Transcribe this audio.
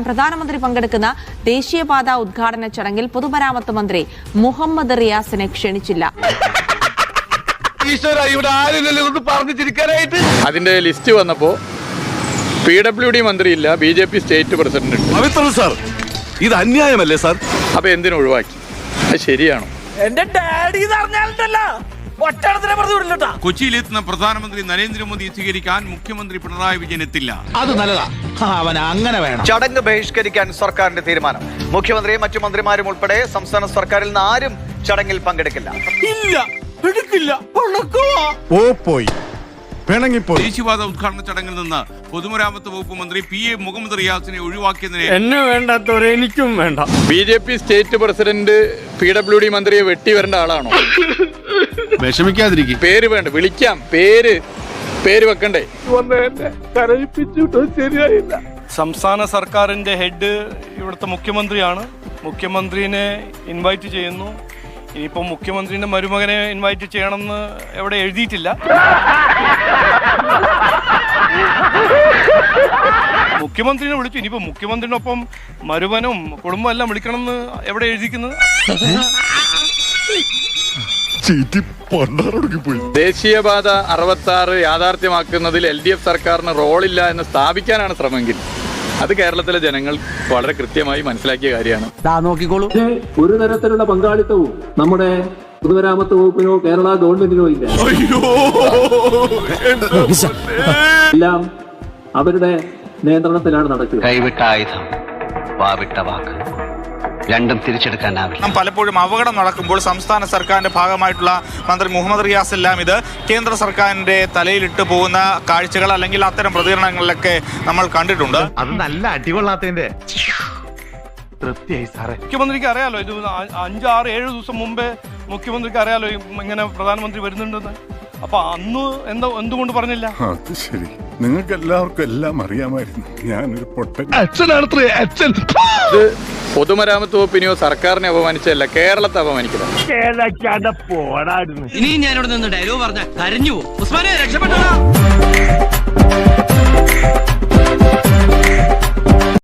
പ്രധാനമന്ത്രി പങ്കെടുക്കുന്ന ദേശീയപാത ഉദ്ഘാടന ചടങ്ങിൽ പൊതുമരാമത്ത് മന്ത്രി മുഹമ്മദ് റിയാസിനെ ക്ഷണിച്ചില്ല. അതിന്റെ ലിസ്റ്റ് വന്നപ്പോ PWD മന്ത്രിയില്ല, BJP സ്റ്റേറ്റ് പ്രസിഡന്റ് ഉണ്ട്. ഇത് അന്യായമല്ലേ സാർ? അപ്പൊ എന്തിനു ഒഴിവാക്കി? അത് ശരിയാണോ? എന്റെ ഡാഡി കൊച്ചിയിലെത്തുന്ന പ്രധാനമന്ത്രി നരേന്ദ്രമോദി സ്വീകരിക്കാൻ മുഖ്യമന്ത്രി പിണറായി വിജയൻ എത്തില്ല. അത് നല്ലതാ, അവൻ അങ്ങനെ വേണം. ചടങ്ങ് ബഹിഷ്കരിക്കാൻ സർക്കാരിന്റെ തീരുമാനം. മുഖ്യമന്ത്രിയും മറ്റു മന്ത്രിമാരും ഉൾപ്പെടെ സംസ്ഥാന സർക്കാരിൽ നിന്ന് ആരും ചടങ്ങിൽ പങ്കെടുക്കില്ല. ദേശീയപാത ഉദ്ഘാടന ചടങ്ങിൽ നിന്ന് പൊതുമരാമത്ത് വകുപ്പ് മന്ത്രി PA മുഹമ്മദ് റിയാസിനെ ഒഴിവാക്കിയതിനെ എന്നെ വേണ്ടാത്തവരെ എനിക്കും വേണ്ട. BJP സ്റ്റേറ്റ് പ്രസിഡന്റ് PWD മന്ത്രിയെ വെട്ടി വരേണ്ട ആളാണോ? വിഷമിക്കാതിരിക്കും. പേര് വേണ്ട, വിളിക്കാം. പേര് വെക്കണ്ടേ? ശരിയായില്ല. സംസ്ഥാന സർക്കാരിന്റെ ഹെഡ് ഇവിടുത്തെ മുഖ്യമന്ത്രിയാണ്. മുഖ്യമന്ത്രിനെ ഇൻവൈറ്റ് ചെയ്യുന്നു. ഇനിയിപ്പോ മുഖ്യമന്ത്രിന്റെ മരുമകനെ ഇൻവൈറ്റ് ചെയ്യണമെന്ന് എവിടെ എഴുതിയിട്ടില്ല. മുഖ്യമന്ത്രിനെ വിളിച്ചു. ഇനിയിപ്പോ മുഖ്യമന്ത്രിനൊപ്പം മരുമനും കുടുംബം എല്ലാം വിളിക്കണമെന്ന് എവിടെ എഴുതിക്കുന്നത്? ദേശീയപാത 66 യാഥാർത്ഥ്യമാക്കുന്നതിൽ LDF സർക്കാരിന് റോളില്ല എന്ന് സ്ഥാപിക്കാനാണ് ശ്രമമെങ്കിൽ അത് കേരളത്തിലെ ജനങ്ങൾ വളരെ കൃത്യമായി മനസ്സിലാക്കിയ കാര്യമാണ്. നോക്കിക്കോളൂ. ഒരു തരത്തിലുള്ള പങ്കാളിത്തവും നമ്മുടെ പൊതുമരാമത്ത് വകുപ്പിനോ കേരള ഗവൺമെന്റിനോ ഇല്ല. എല്ലാം അവരുടെ നിയന്ത്രണത്തിലാണ് നടക്കുക. കൈവിട്ട ആയുധം, വാവിട്ട വാക്ക്, രണ്ടും തിരിച്ചെടുക്കാനാവില്ല. പലപ്പോഴും അപകടം നടക്കുമ്പോൾ സംസ്ഥാന സർക്കാരിന്റെ ഭാഗമായിട്ടുള്ള മന്ത്രി മുഹമ്മദ് റിയാസ് എല്ലാം ഇത് കേന്ദ്ര സർക്കാരിന്റെ തലയിലിട്ട് പോകുന്ന കാഴ്ചകൾ അല്ലെങ്കിൽ അത്തരം പ്രതികരണങ്ങളിലൊക്കെ നമ്മൾ കണ്ടിട്ടുണ്ട്. അത് നല്ല അടികൊള്ളാത്തതിന്റെ തൃപ്തിയായി സാറേ. മുഖ്യമന്ത്രിക്ക് അറിയാലോ, ഇത് 5, 6, 7 ദിവസം മുമ്പേ മുഖ്യമന്ത്രിക്ക് അറിയാലോ ഇങ്ങനെ പ്രധാനമന്ത്രി വരുന്നുണ്ടെന്ന്. അപ്പൊ അന്ന് എന്തുകൊണ്ട് പറഞ്ഞില്ല? അത് ശരി, നിങ്ങൾക്ക് എല്ലാവർക്കും എല്ലാം അറിയാമായിരുന്നു. ഞാനൊരു പൊട്ടൻ. ഇത് പൊതുമരാമത്ത് വകുപ്പിനെയോ സർക്കാരിനെ അപമാനിച്ചല്ല, കേരളത്തെ അപമാനിക്കുന്നത്. ഇനി ഞാനിവിടെ നിന്ന് ഡയലോഗ് പറഞ്ഞ കരഞ്ഞു പോകും. ഉസ്മാനെ രക്ഷപ്പെട്ടോ.